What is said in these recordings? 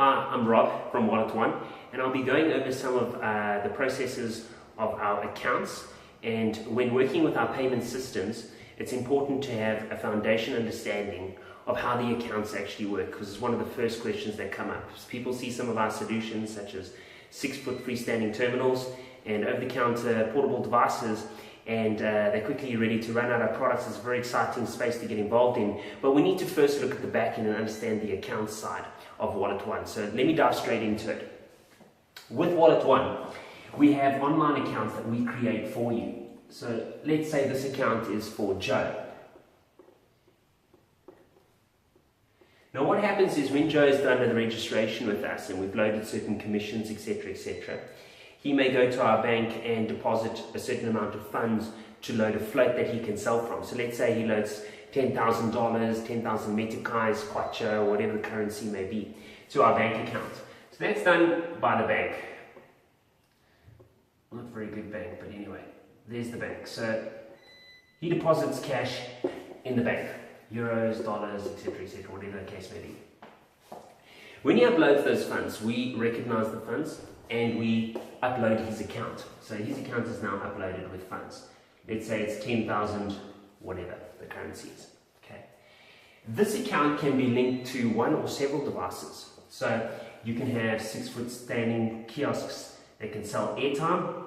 Hi, I'm Rob from Wallet One, and I'll be going over some of the processes of our accounts. And when working with our payment systems, it's important to have a foundation understanding of how the accounts actually work, because it's one of the first questions that come up. People see some of our solutions such as 6-foot freestanding terminals and over-the-counter portable devices, and they're quickly ready to run out of products. It's a very exciting space to get involved in, but we need to first look at the back end and understand the account side of Wallet One. So let me dive straight into it. With Wallet One, we have online accounts that we create for you. So let's say this account is for Joe. Now what happens is when Joe has done the registration with us and we've loaded certain commissions, etc., he may go to our bank and deposit a certain amount of funds to load a float that he can sell from. So let's say he loads $10,000, 10,000 Metikais, Kwacha, or whatever the currency may be, to our bank account. So that's done by the bank. Not a very good bank, but anyway, there's the bank. So he deposits cash in the bank, euros, dollars, etc., whatever the case may be. When he uploads those funds, we recognize the funds and we upload his account. So his account is now uploaded with funds. Let's say it's 10,000, whatever the currency is. Okay. This account can be linked to one or several devices. So you can have 6-foot standing kiosks that can sell airtime,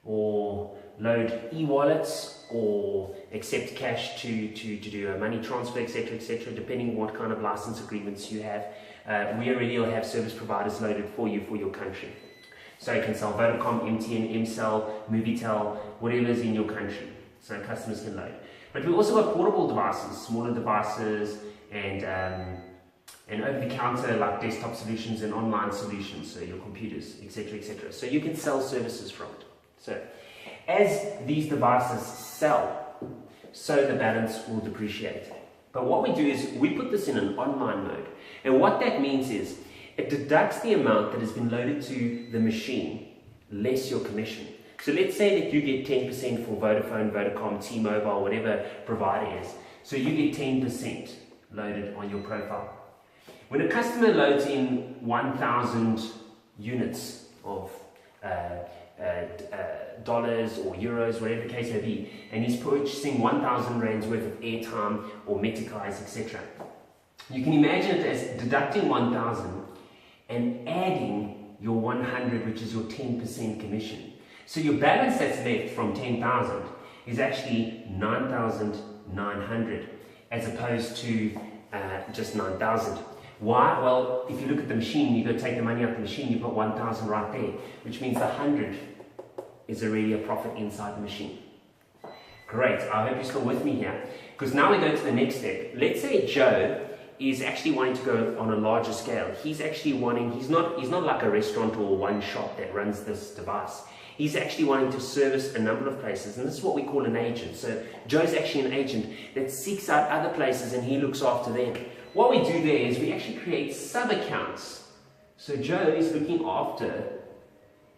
or load e-wallets, or accept cash to do a money transfer, etc., depending on what kind of license agreements you have. We already will have service providers loaded for you for your country. So you can sell Vodacom, MTN, MCell, Movitel, whatever is in your country. So customers can load. But we also have portable devices, smaller devices, and over-the-counter like desktop solutions and online solutions, so your computers, etc. So you can sell services from it. So as these devices sell, so the balance will depreciate. But what we do is we put this in an online mode. And what that means is it deducts the amount that has been loaded to the machine, less your commission. So let's say that you get 10% for Vodafone, Vodacom, T-Mobile, whatever provider is. So you get 10% loaded on your profile. When a customer loads in 1,000 units of dollars or euros, whatever the case may be, and he's purchasing 1,000 rands worth of airtime or Metikais, etc., you can imagine it as deducting 1,000 and adding your 100, which is your 10% commission. So your balance that's left from 10,000 is actually 9,900 as opposed to just 9,000. Why? Well, if you look at the machine, you go take the money out of the machine, you've got 1,000 right there, which means the 100 is already a profit inside the machine. Great, I hope you're still with me here, because now we go to the next step. Let's say Joe is actually wanting to go on a larger scale. He's actually wanting, he's not like a restaurant or one shop that runs this device. He's actually wanting to service a number of places, and this is what we call an agent. So Joe's actually an agent that seeks out other places and he looks after them. What we do there is we actually create sub-accounts. So Joe is looking after,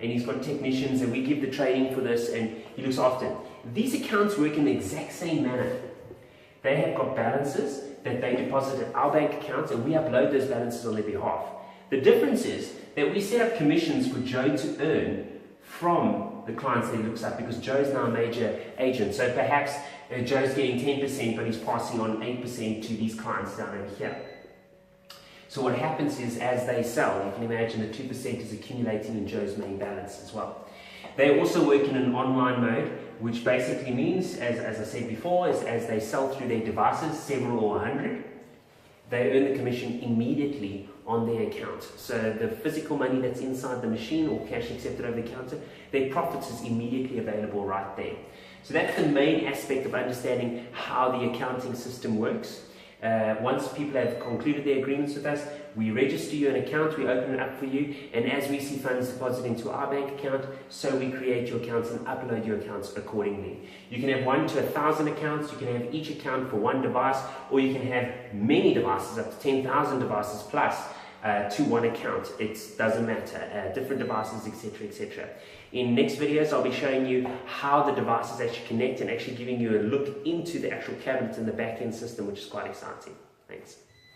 and he's got technicians, and we give the training for this, and he looks after it. These accounts work in the exact same manner. They have got balances that they deposit at our bank accounts, and we upload those balances on their behalf. The difference is that we set up commissions for Joe to earn from the clients that he looks at, because Joe's now a major agent. So perhaps Joe's getting 10%, but he's passing on 8% to these clients down over here. So what happens is, as they sell, you can imagine that 2% is accumulating in Joe's main balance as well. They also work in an online mode, which basically means, as I said before, is as they sell through their devices, several or 100, they earn the commission immediately on their account. So the physical money that's inside the machine or cash accepted over the counter, their profits is immediately available right there. So that's the main aspect of understanding how the accounting system works. Once people have concluded their agreements with us, we register you an account, we open it up for you, and as we see funds deposited into our bank account, so we create your accounts and upload your accounts accordingly. You can have 1 to 1,000 accounts, you can have each account for one device, or you can have many devices, up to 10,000 devices plus to one account. It doesn't matter, different devices, etc. In next videos, I'll be showing you how the devices actually connect and actually giving you a look into the actual cabinet and the back-end system, which is quite exciting. Thanks.